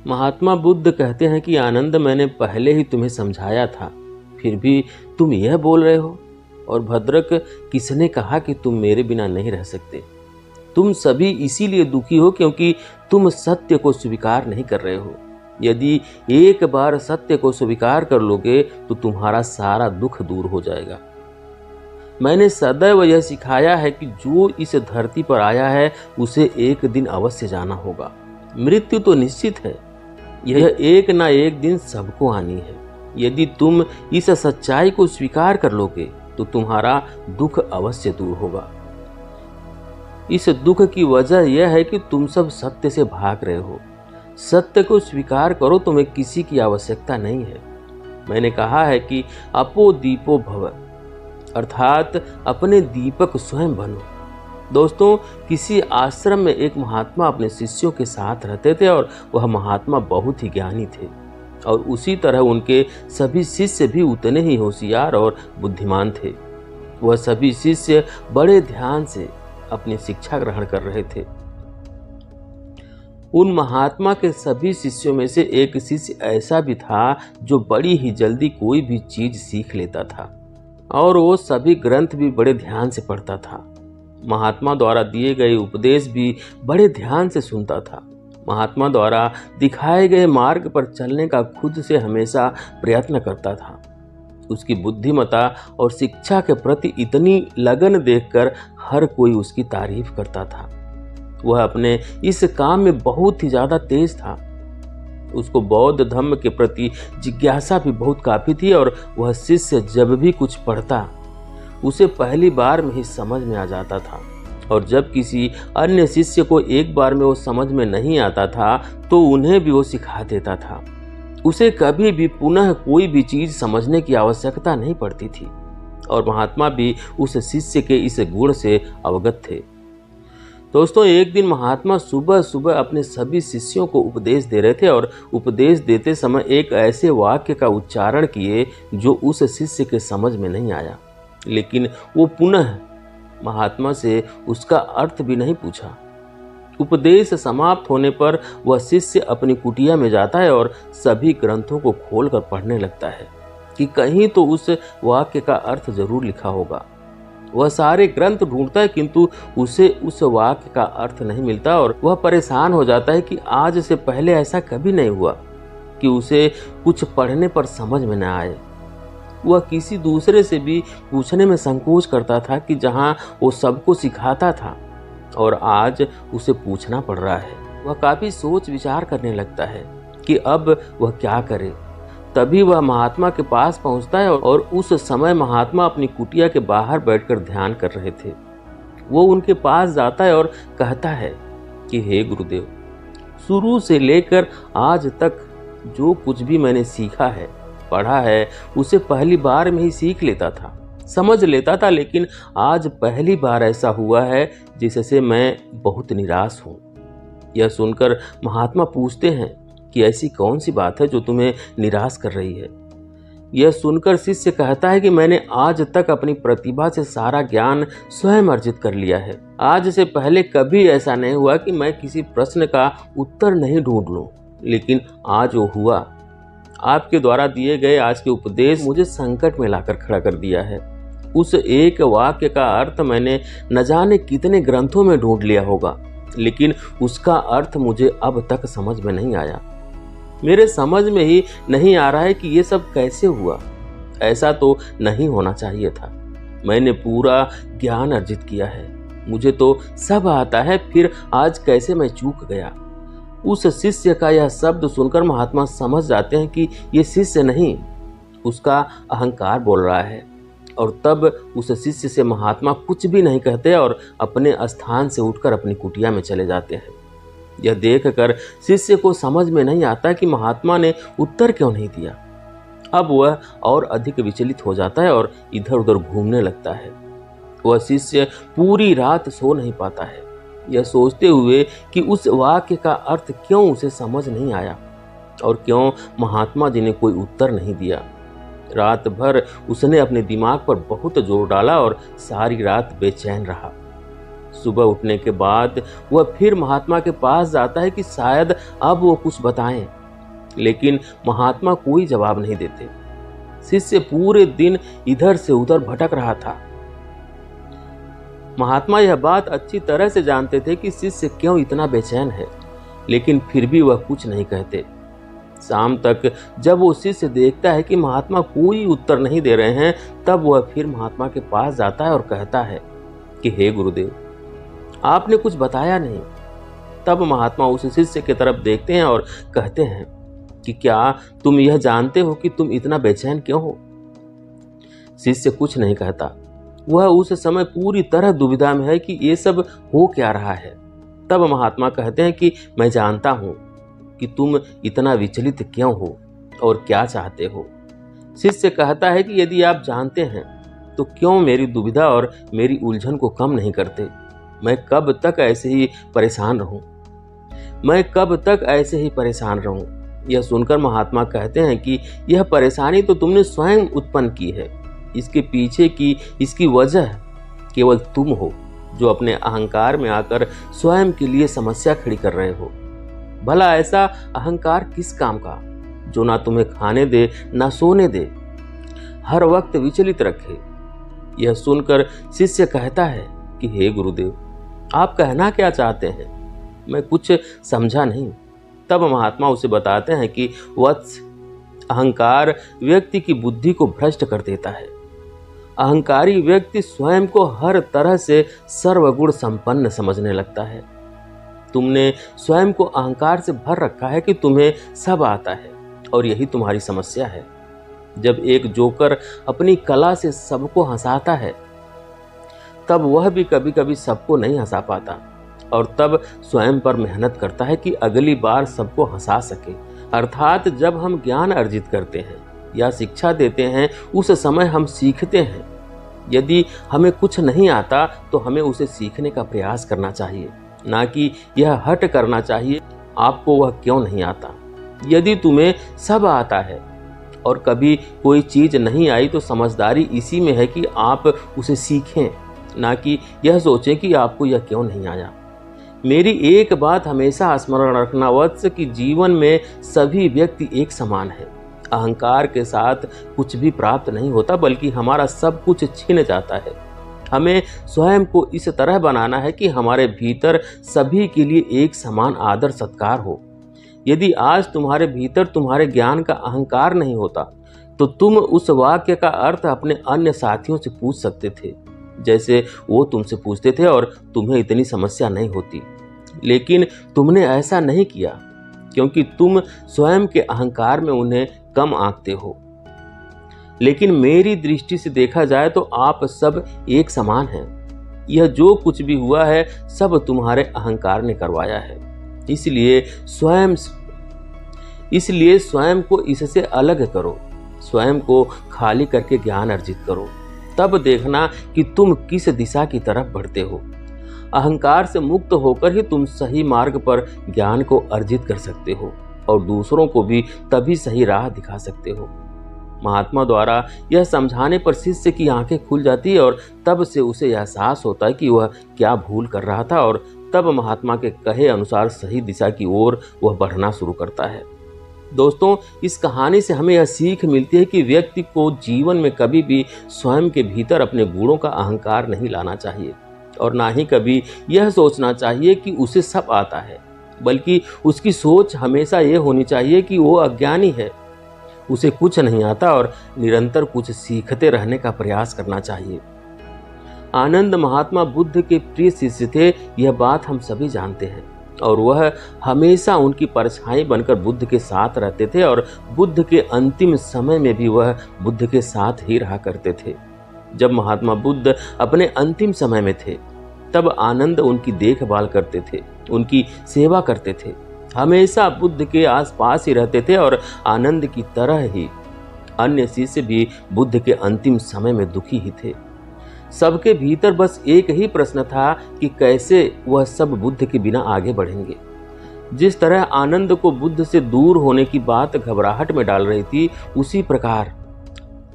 महात्मा बुद्ध कहते हैं कि आनंद, मैंने पहले ही तुम्हें समझाया था, फिर भी तुम यह बोल रहे हो। और भद्रक, किसने कहा कि तुम मेरे बिना नहीं रह सकते? तुम सभी इसीलिए दुखी हो क्योंकि तुम सत्य को स्वीकार नहीं कर रहे हो। यदि एक बार सत्य को स्वीकार कर लोगे तो तुम्हारा सारा दुख दूर हो जाएगा। मैंने सदैव यह सिखाया है कि जो इस धरती पर आया है उसे एक दिन अवश्य जाना होगा। मृत्यु तो निश्चित है, यह एक ना एक दिन सबको आनी है। यदि तुम इस सच्चाई को स्वीकार कर लोगे तो तुम्हारा दुख अवश्य दूर होगा। इस दुख की वजह यह है कि तुम सब सत्य से भाग रहे हो। सत्य को स्वीकार करो, तुम्हें किसी की आवश्यकता नहीं है। मैंने कहा है कि अपो दीपो भव, अर्थात अपने दीपक स्वयं बनो। दोस्तों, किसी आश्रम में एक महात्मा अपने शिष्यों के साथ रहते थे और वह महात्मा बहुत ही ज्ञानी थे और उसी तरह उनके सभी शिष्य भी उतने ही होशियार और बुद्धिमान थे। वह सभी शिष्य बड़े ध्यान से अपनी शिक्षा ग्रहण कर रहे थे। उन महात्मा के सभी शिष्यों में से एक शिष्य ऐसा भी था जो बड़ी ही जल्दी कोई भी चीज सीख लेता था और वो सभी ग्रंथ भी बड़े ध्यान से पढ़ता था। महात्मा द्वारा दिए गए उपदेश भी बड़े ध्यान से सुनता था। महात्मा द्वारा दिखाए गए मार्ग पर चलने का खुद से हमेशा प्रयत्न करता था। उसकी बुद्धिमत्ता और शिक्षा के प्रति इतनी लगन देखकर हर कोई उसकी तारीफ करता था। वह अपने इस काम में बहुत ही ज्यादा तेज था। उसको बौद्ध धर्म के प्रति जिज्ञासा भी बहुत काफी थी और वह शिष्य जब भी कुछ पढ़ता उसे पहली बार में ही समझ में आ जाता था और जब किसी अन्य शिष्य को एक बार में वो समझ में नहीं आता था तो उन्हें भी वो सिखा देता था। उसे कभी भी पुनः कोई भी चीज समझने की आवश्यकता नहीं पड़ती थी और महात्मा भी उस शिष्य के इस गुण से अवगत थे। दोस्तों, एक दिन महात्मा सुबह सुबह अपने सभी शिष्यों को उपदेश दे रहे थे और उपदेश देते समय एक ऐसे वाक्य का उच्चारण किए जो उस शिष्य के समझ में नहीं आया, लेकिन वो पुनः महात्मा से उसका अर्थ भी नहीं पूछा। उपदेश समाप्त होने पर वह शिष्य अपनी कुटिया में जाता है और सभी ग्रंथों को खोलकर पढ़ने लगता है कि कहीं तो उस वाक्य का अर्थ जरूर लिखा होगा। वह सारे ग्रंथ ढूंढता है किंतु उसे उस वाक्य का अर्थ नहीं मिलता और वह परेशान हो जाता है कि आज से पहले ऐसा कभी नहीं हुआ कि उसे कुछ पढ़ने पर समझ में न आए। वह किसी दूसरे से भी पूछने में संकोच करता था कि जहां वो सबको सिखाता था और आज उसे पूछना पड़ रहा है। वह काफी सोच विचार करने लगता है कि अब वह क्या करे। तभी वह महात्मा के पास पहुंचता है और उस समय महात्मा अपनी कुटिया के बाहर बैठकर ध्यान कर रहे थे। वो उनके पास जाता है और कहता है कि हे गुरुदेव, शुरू से लेकर आज तक जो कुछ भी मैंने सीखा है, पढ़ा है, उसे पहली बार में ही सीख लेता था, समझ लेता था, लेकिन आज पहली बार ऐसा हुआ है जिससे मैं बहुत निराश हूँ। यह सुनकर महात्मा पूछते हैं कि ऐसी कौन सी बात है जो तुम्हें निराश कर रही है। यह सुनकर शिष्य कहता है कि मैंने आज तक अपनी प्रतिभा से सारा ज्ञान स्वयं अर्जित कर लिया है। आज से पहले कभी ऐसा नहीं हुआ कि मैं किसी प्रश्न का उत्तर नहीं ढूंढ लूं, लेकिन आज वो हुआ। आपके द्वारा दिए गए आज के उपदेश मुझे संकट में लाकर खड़ा कर दिया है। उस एक वाक्य का अर्थ मैंने न जाने कितने ग्रंथों में ढूंढ लिया होगा, लेकिन उसका अर्थ मुझे अब तक समझ में नहीं आया। मेरे समझ में ही नहीं आ रहा है कि ये सब कैसे हुआ। ऐसा तो नहीं होना चाहिए था। मैंने पूरा ज्ञान अर्जित किया है, मुझे तो सब आता है, फिर आज कैसे मैं चूक गया। उस शिष्य का यह शब्द सुनकर महात्मा समझ जाते हैं कि ये शिष्य नहीं, उसका अहंकार बोल रहा है और तब उस शिष्य से महात्मा कुछ भी नहीं कहते और अपने स्थान से उठकर अपनी कुटिया में चले जाते हैं। यह देखकर शिष्य को समझ में नहीं आता कि महात्मा ने उत्तर क्यों नहीं दिया। अब वह और अधिक विचलित हो जाता है और इधर उधर घूमने लगता है। वह शिष्य पूरी रात सो नहीं पाता है, यह सोचते हुए कि उस वाक्य का अर्थ क्यों उसे समझ नहीं आया और क्यों महात्मा जी ने कोई उत्तर नहीं दिया। रात भर उसने अपने दिमाग पर बहुत जोर डाला और सारी रात बेचैन रहा। सुबह उठने के बाद वह फिर महात्मा के पास जाता है कि शायद अब वो कुछ बताएं, लेकिन महात्मा कोई जवाब नहीं देते। शिष्य पूरे दिन इधर से उधर भटक रहा था। महात्मा यह बात अच्छी तरह से जानते थे कि शिष्य क्यों इतना बेचैन है, लेकिन फिर भी वह कुछ नहीं कहते। शाम तक जब वो शिष्य देखता है कि महात्मा कोई उत्तर नहीं दे रहे हैं, तब वह फिर महात्मा के पास जाता है और कहता है कि हे गुरुदेव, आपने कुछ बताया नहीं। तब महात्मा उस शिष्य की तरफ देखते हैं और कहते हैं कि क्या तुम यह जानते हो कि तुम इतना बेचैन क्यों हो? शिष्य कुछ नहीं कहता। वह उस समय पूरी तरह दुविधा में है कि ये सब हो क्या रहा है। तब महात्मा कहते हैं कि मैं जानता हूं कि तुम इतना विचलित क्यों हो और क्या चाहते हो। शिष्य कहता है कि यदि आप जानते हैं तो क्यों मेरी दुविधा और मेरी उलझन को कम नहीं करते? मैं कब तक ऐसे ही परेशान रहूं? मैं कब तक ऐसे ही परेशान रहूं? यह सुनकर महात्मा कहते हैं कि यह परेशानी तो तुमने स्वयं उत्पन्न की है। इसके पीछे की इसकी वजह केवल तुम हो, जो अपने अहंकार में आकर स्वयं के लिए समस्या खड़ी कर रहे हो। भला ऐसा अहंकार किस काम का, जो ना तुम्हें खाने दे ना सोने दे, हर वक्त विचलित रखे। यह सुनकर शिष्य कहता है कि हे गुरुदेव, आप कहना क्या चाहते हैं? मैं कुछ समझा नहीं। तब महात्मा उसे बताते हैं कि वत्स, अहंकार व्यक्ति की बुद्धि को भ्रष्ट कर देता है। अहंकारी व्यक्ति स्वयं को हर तरह से सर्वगुण संपन्न समझने लगता है। तुमने स्वयं को अहंकार से भर रखा है कि तुम्हें सब आता है, और यही तुम्हारी समस्या है। जब एक जोकर अपनी कला से सबको हंसाता है, तब वह भी कभी कभी सबको नहीं हंसा पाता, और तब स्वयं पर मेहनत करता है कि अगली बार सबको हंसा सके। अर्थात जब हम ज्ञान अर्जित करते हैं या शिक्षा देते हैं, उस समय हम सीखते हैं। यदि हमें कुछ नहीं आता तो हमें उसे सीखने का प्रयास करना चाहिए, ना कि यह हट करना चाहिए आपको वह क्यों नहीं आता। यदि तुम्हें सब आता है और कभी कोई चीज नहीं आई, तो समझदारी इसी में है कि आप उसे सीखें, ना कि यह सोचें कि आपको यह क्यों नहीं आया। मेरी एक बात हमेशा स्मरण रखना वत्स, कि जीवन में सभी व्यक्ति एक समान है। अहंकार के साथ कुछ भी प्राप्त नहीं होता, बल्कि हमारा सब कुछ छिन जाता है। हमें स्वयं को इस तरह बनाना है कि हमारे भीतर सभी के लिए एक समान आदर सत्कार हो। यदि आज तुम्हारे भीतर तुम्हारे ज्ञान का अहंकार नहीं होता, तो तुम उस वाक्य का अर्थ अपने अन्य साथियों से पूछ सकते थे, जैसे वो तुमसे पूछते थे, और तुम्हें इतनी समस्या नहीं होती। लेकिन तुमने ऐसा नहीं किया, क्योंकि तुम स्वयं के अहंकार में उन्हें कम आंकते हो। लेकिन मेरी दृष्टि से देखा जाए तो आप सब एक समान हैं। यह जो कुछ भी हुआ है सब तुम्हारे अहंकार ने करवाया है। इसलिए स्वयं को इससे अलग करो, स्वयं को खाली करके ज्ञान अर्जित करो। तब देखना कि तुम किस दिशा की तरफ बढ़ते हो। अहंकार से मुक्त होकर ही तुम सही मार्ग पर ज्ञान को अर्जित कर सकते हो, और दूसरों को भी तभी सही राह दिखा सकते हो। महात्मा द्वारा यह समझाने पर शिष्य की आंखें खुल जाती है, और तब से उसे एहसास होता है कि वह क्या भूल कर रहा था, और तब महात्मा के कहे अनुसार सही दिशा की ओर वह बढ़ना शुरू करता है। दोस्तों, इस कहानी से हमें यह सीख मिलती है कि व्यक्ति को जीवन में कभी भी स्वयं के भीतर अपने गुणों का अहंकार नहीं लाना चाहिए, और ना ही कभी यह सोचना चाहिए कि उसे सब आता है, बल्कि उसकी सोच हमेशा यह होनी चाहिए कि वो अज्ञानी है, उसे कुछ नहीं आता, और निरंतर कुछ सीखते रहने का प्रयास करना चाहिए। आनंद महात्मा बुद्ध के प्रिय शिष्य थे, यह बात हम सभी जानते हैं, और वह हमेशा उनकी परछाई बनकर बुद्ध के साथ रहते थे, और बुद्ध के अंतिम समय में भी वह बुद्ध के साथ ही रहा करते थे। जब महात्मा बुद्ध अपने अंतिम समय में थे, तब आनंद उनकी देखभाल करते थे, उनकी सेवा करते थे, हमेशा बुद्ध के आसपास ही रहते थे, और आनंद की तरह ही अन्य शिष्य भी बुद्ध के अंतिम समय में दुखी ही थे। सबके भीतर बस एक ही प्रश्न था कि कैसे वह सब बुद्ध के बिना आगे बढ़ेंगे। जिस तरह आनंद को बुद्ध से दूर होने की बात घबराहट में डाल रही थी, उसी प्रकार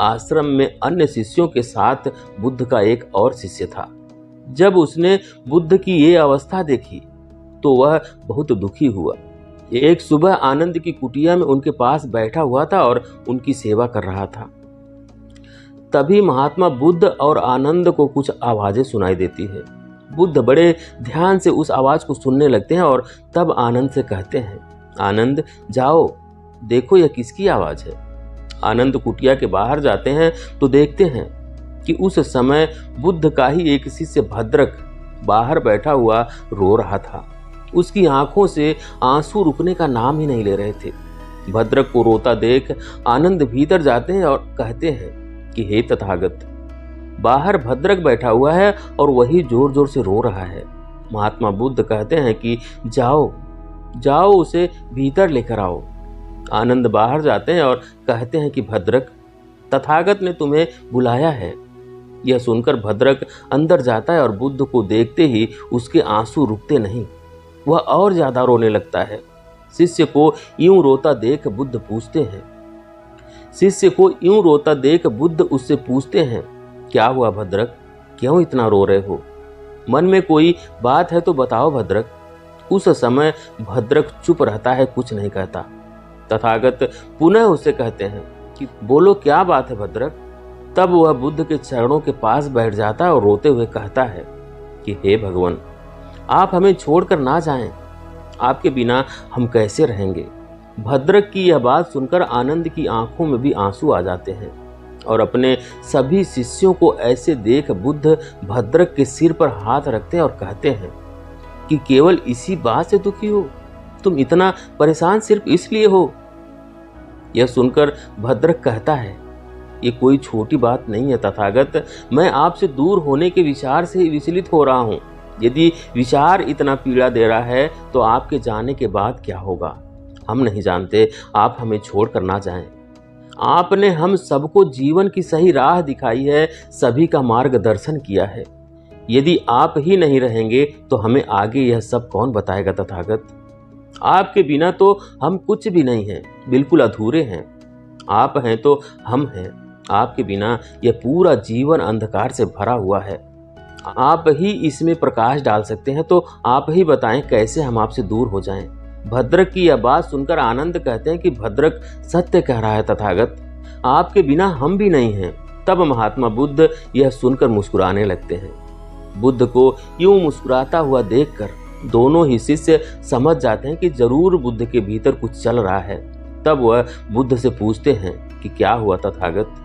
आश्रम में अन्य शिष्यों के साथ बुद्ध का एक और शिष्य था। जब उसने बुद्ध की ये अवस्था देखी तो वह बहुत दुखी हुआ। एक सुबह आनंद की कुटिया में उनके पास बैठा हुआ था और उनकी सेवा कर रहा था। तभी महात्मा बुद्ध और आनंद को कुछ आवाजें सुनाई देती है। बुद्ध बड़े ध्यान से उस आवाज को सुनने लगते हैं और तब आनंद से कहते हैं, आनंद जाओ देखो यह किसकी आवाज है। आनंद कुटिया के बाहर जाते हैं तो देखते हैं कि उस समय बुद्ध का ही एक शिष्य भद्रक बाहर बैठा हुआ रो रहा था। उसकी आंखों से आंसू रुकने का नाम ही नहीं ले रहे थे। भद्रक को रोता देख आनंद भीतर जाते हैं और कहते हैं कि हे तथागत, बाहर भद्रक बैठा हुआ है और वही जोर जोर से रो रहा है। महात्मा बुद्ध कहते हैं कि जाओ जाओ उसे भीतर लेकर आओ। आनंद बाहर जाते हैं और कहते हैं कि भद्रक, तथागत ने तुम्हें बुलाया है। यह सुनकर भद्रक अंदर जाता है और बुद्ध को देखते ही उसके आंसू रुकते नहीं, वह और ज्यादा रोने लगता है। शिष्य को यूं रोता देख बुद्ध उससे पूछते हैं, क्या हुआ भद्रक, क्यों इतना रो रहे हो? मन में कोई बात है तो बताओ भद्रक। उस समय भद्रक चुप रहता है, कुछ नहीं कहता। तथागत पुनः उससे कहते हैं कि बोलो क्या बात है भद्रक। तब वह बुद्ध के चरणों के पास बैठ जाता है और रोते हुए कहता है कि हे भगवान, आप हमें छोड़कर ना जाएं, आपके बिना हम कैसे रहेंगे। भद्रक की यह बात सुनकर आनंद की आंखों में भी आंसू आ जाते हैं और अपने सभी शिष्यों को ऐसे देख बुद्ध भद्रक के सिर पर हाथ रखते हैं और कहते हैं कि केवल इसी बात से दुखी हो, तुम इतना परेशान सिर्फ इसलिए हो। यह सुनकर भद्रक कहता है, ये कोई छोटी बात नहीं है तथागत, मैं आपसे दूर होने के विचार से ही विचलित हो रहा हूँ। यदि विचार इतना पीड़ा दे रहा है तो आपके जाने के बाद क्या होगा, हम नहीं जानते। आप हमें छोड़कर ना जाएं। आपने हम सबको जीवन की सही राह दिखाई है, सभी का मार्गदर्शन किया है। यदि आप ही नहीं रहेंगे तो हमें आगे यह सब कौन बताएगा तथागत। आपके बिना तो हम कुछ भी नहीं हैं, बिल्कुल अधूरे हैं। आप हैं तो हम हैं, आपके बिना यह पूरा जीवन अंधकार से भरा हुआ है। आप ही इसमें प्रकाश डाल सकते हैं, तो आप ही बताएं कैसे हम आपसे दूर हो जाएं। भद्रक की यह बात सुनकर आनंद कहते हैं कि भद्रक सत्य कह रहा है तथागत, आपके बिना हम भी नहीं हैं। तब महात्मा बुद्ध यह सुनकर मुस्कुराने लगते हैं। बुद्ध को यूं मुस्कुराता हुआ देखकर दोनों ही शिष्य समझ जाते हैं कि जरूर बुद्ध के भीतर कुछ चल रहा है। तब वह बुद्ध से पूछते हैं कि क्या हुआ तथागत।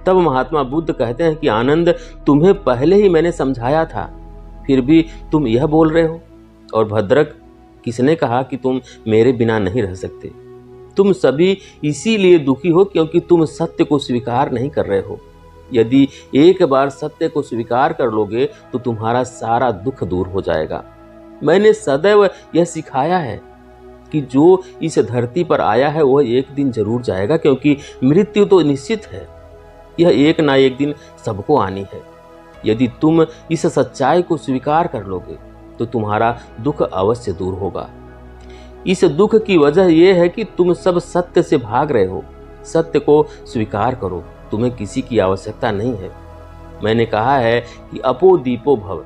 तब महात्मा बुद्ध कहते हैं कि आनंद, तुम्हें पहले ही मैंने समझाया था, फिर भी तुम यह बोल रहे हो। और भद्रक, किसने कहा कि तुम मेरे बिना नहीं रह सकते? तुम सभी इसीलिए दुखी हो क्योंकि तुम सत्य को स्वीकार नहीं कर रहे हो। यदि एक बार सत्य को स्वीकार कर लोगे तो तुम्हारा सारा दुख दूर हो जाएगा। मैंने सदैव यह सिखाया है कि जो इस धरती पर आया है वह एक दिन जरूर जाएगा, क्योंकि मृत्यु तो निश्चित है। यह एक ना एक दिन सबको आनी है। यदि तुम इस सच्चाई को स्वीकार कर लोगे तो तुम्हारा दुख अवश्य दूर होगा। इस दुख की वजह यह है कि तुम सब सत्य से भाग रहे हो। सत्य को स्वीकार करो, तुम्हें किसी की आवश्यकता नहीं है। मैंने कहा है कि अपो दीपो भव,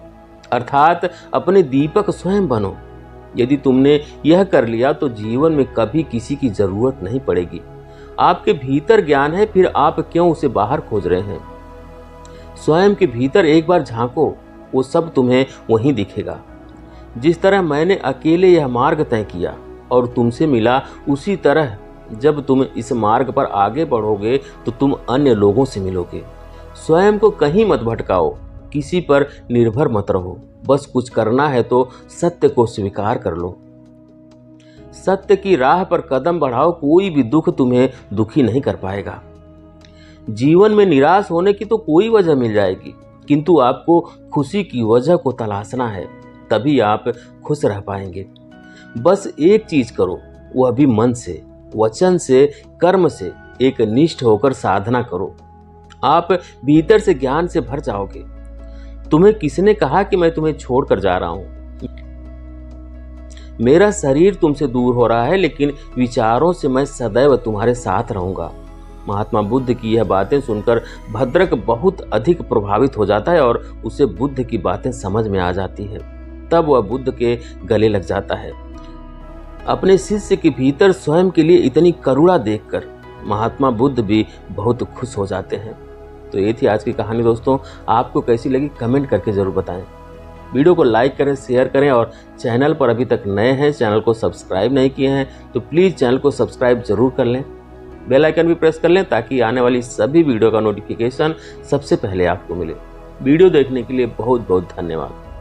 अर्थात अपने दीपक स्वयं बनो। यदि तुमने यह कर लिया तो जीवन में कभी किसी की जरूरत नहीं पड़ेगी। आपके भीतर ज्ञान है, फिर आप क्यों उसे बाहर खोज रहे हैं? स्वयं के भीतर एक बार झांको, वो सब तुम्हें वहीं दिखेगा। जिस तरह मैंने अकेले यह मार्ग तय किया और तुमसे मिला, उसी तरह जब तुम इस मार्ग पर आगे बढ़ोगे तो तुम अन्य लोगों से मिलोगे। स्वयं को कहीं मत भटकाओ, किसी पर निर्भर मत रहो। बस कुछ करना है तो सत्य को स्वीकार कर लो। सत्य की राह पर कदम बढ़ाओ, कोई भी दुख तुम्हें दुखी नहीं कर पाएगा। जीवन में निराश होने की तो कोई वजह मिल जाएगी, किंतु आपको खुशी की वजह को तलाशना है, तभी आप खुश रह पाएंगे। बस एक चीज करो, वह भी मन से, वचन से, कर्म से एक निष्ठ होकर साधना करो। आप भीतर से ज्ञान से भर जाओगे। तुम्हें किसने कहा कि मैं तुम्हें छोड़कर जा रहा हूं? मेरा शरीर तुमसे दूर हो रहा है, लेकिन विचारों से मैं सदैव तुम्हारे साथ रहूंगा। महात्मा बुद्ध की यह बातें सुनकर भद्रक बहुत अधिक प्रभावित हो जाता है और उसे बुद्ध की बातें समझ में आ जाती है। तब वह बुद्ध के गले लग जाता है। अपने शिष्य के भीतर स्वयं के लिए इतनी करुणा देखकर महात्मा बुद्ध भी बहुत खुश हो जाते हैं। तो ये थी आज की कहानी दोस्तों। आपको कैसी लगी कमेंट करके जरूर बताएं। वीडियो को लाइक करें, शेयर करें और चैनल पर अभी तक नए हैं, चैनल को सब्सक्राइब नहीं किए हैं तो प्लीज़ चैनल को सब्सक्राइब जरूर कर लें। बेल आइकन भी प्रेस कर लें ताकि आने वाली सभी वीडियो का नोटिफिकेशन सबसे पहले आपको मिले। वीडियो देखने के लिए बहुत बहुत धन्यवाद।